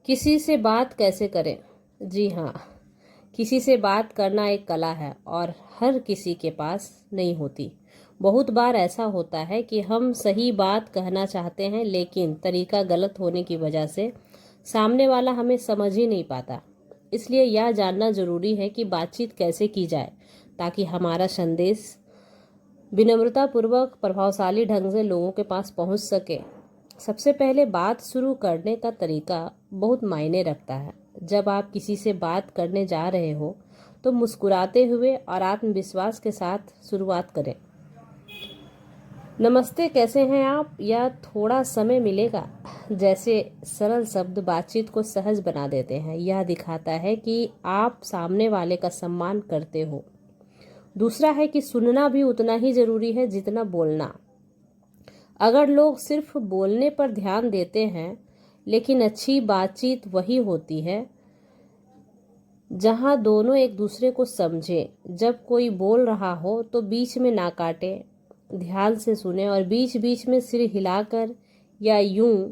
किसी से बात कैसे करें? जी हाँ, किसी से बात करना एक कला है और हर किसी के पास नहीं होती। बहुत बार ऐसा होता है कि हम सही बात कहना चाहते हैं लेकिन तरीका गलत होने की वजह से सामने वाला हमें समझ ही नहीं पाता। इसलिए यह जानना जरूरी है कि बातचीत कैसे की जाए ताकि हमारा संदेश विनम्रतापूर्वक प्रभावशाली ढंग से लोगों के पास पहुंच सके। सबसे पहले बात शुरू करने का तरीका बहुत मायने रखता है। जब आप किसी से बात करने जा रहे हो तो मुस्कुराते हुए और आत्मविश्वास के साथ शुरुआत करें। नमस्ते, कैसे हैं आप? या थोड़ा समय मिलेगा जैसे सरल शब्द बातचीत को सहज बना देते हैं। यह दिखाता है कि आप सामने वाले का सम्मान करते हो। दूसरा है कि सुनना भी उतना ही जरूरी है जितना बोलना। अगर लोग सिर्फ बोलने पर ध्यान देते हैं, लेकिन अच्छी बातचीत वही होती है जहां दोनों एक दूसरे को समझें। जब कोई बोल रहा हो तो बीच में ना काटे, ध्यान से सुने और बीच बीच में सिर हिलाकर या यूं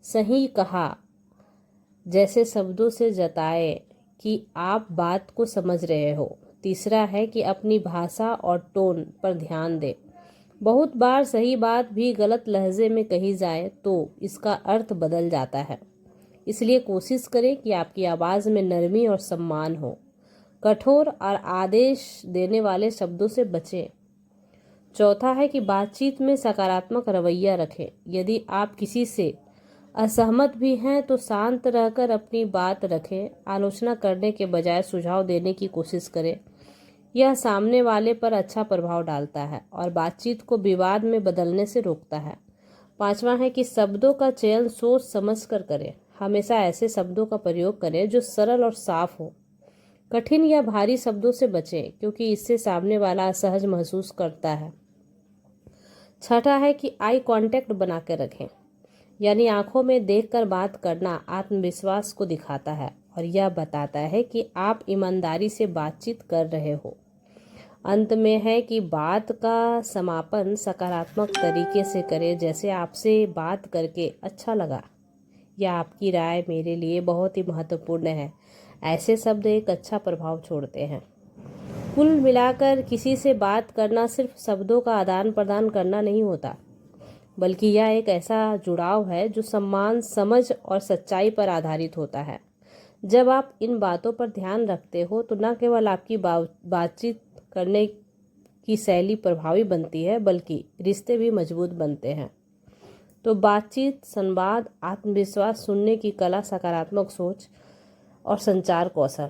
सही कहा जैसे शब्दों से जताए कि आप बात को समझ रहे हो। तीसरा है कि अपनी भाषा और टोन पर ध्यान दें। बहुत बार सही बात भी गलत लहजे में कही जाए तो इसका अर्थ बदल जाता है। इसलिए कोशिश करें कि आपकी आवाज़ में नरमी और सम्मान हो। कठोर और आदेश देने वाले शब्दों से बचें। चौथा है कि बातचीत में सकारात्मक रवैया रखें। यदि आप किसी से असहमत भी हैं तो शांत रहकर अपनी बात रखें। आलोचना करने के बजाय सुझाव देने की कोशिश करें। यह सामने वाले पर अच्छा प्रभाव डालता है और बातचीत को विवाद में बदलने से रोकता है। पांचवा है कि शब्दों का चयन सोच समझ कर करें। हमेशा ऐसे शब्दों का प्रयोग करें जो सरल और साफ हो। कठिन या भारी शब्दों से बचें क्योंकि इससे सामने वाला असहज महसूस करता है। छठा है कि आई कांटेक्ट बना के रखें, यानी आंखों में देखकर बात करना आत्मविश्वास को दिखाता है और यह बताता है कि आप ईमानदारी से बातचीत कर रहे हो। अंत में है कि बात का समापन सकारात्मक तरीके से करें, जैसे आपसे बात करके अच्छा लगा या आपकी राय मेरे लिए बहुत ही महत्वपूर्ण है। ऐसे शब्द एक अच्छा प्रभाव छोड़ते हैं। कुल मिलाकर किसी से बात करना सिर्फ शब्दों का आदान प्रदान करना नहीं होता, बल्कि यह एक ऐसा जुड़ाव है जो सम्मान, समझ और सच्चाई पर आधारित होता है। जब आप इन बातों पर ध्यान रखते हो तो न केवल आपकी बातचीत करने की शैली प्रभावी बनती है, बल्कि रिश्ते भी मजबूत बनते हैं। तो बातचीत, संवाद, आत्मविश्वास, सुनने की कला, सकारात्मक सोच और संचार कौशल,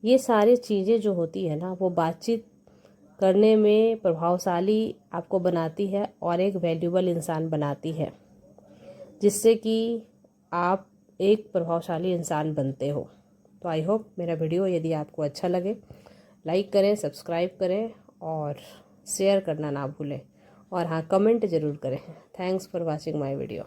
ये सारी चीज़ें जो होती है ना, वो बातचीत करने में प्रभावशाली आपको बनाती है और एक वैल्यूबल इंसान बनाती है, जिससे कि आप एक प्रभावशाली इंसान बनते हो। तो आई होप मेरा वीडियो यदि आपको अच्छा लगे, लाइक करें, सब्सक्राइब करें और शेयर करना ना भूलें। और हाँ, कमेंट ज़रूर करें। Thanks for watching my video.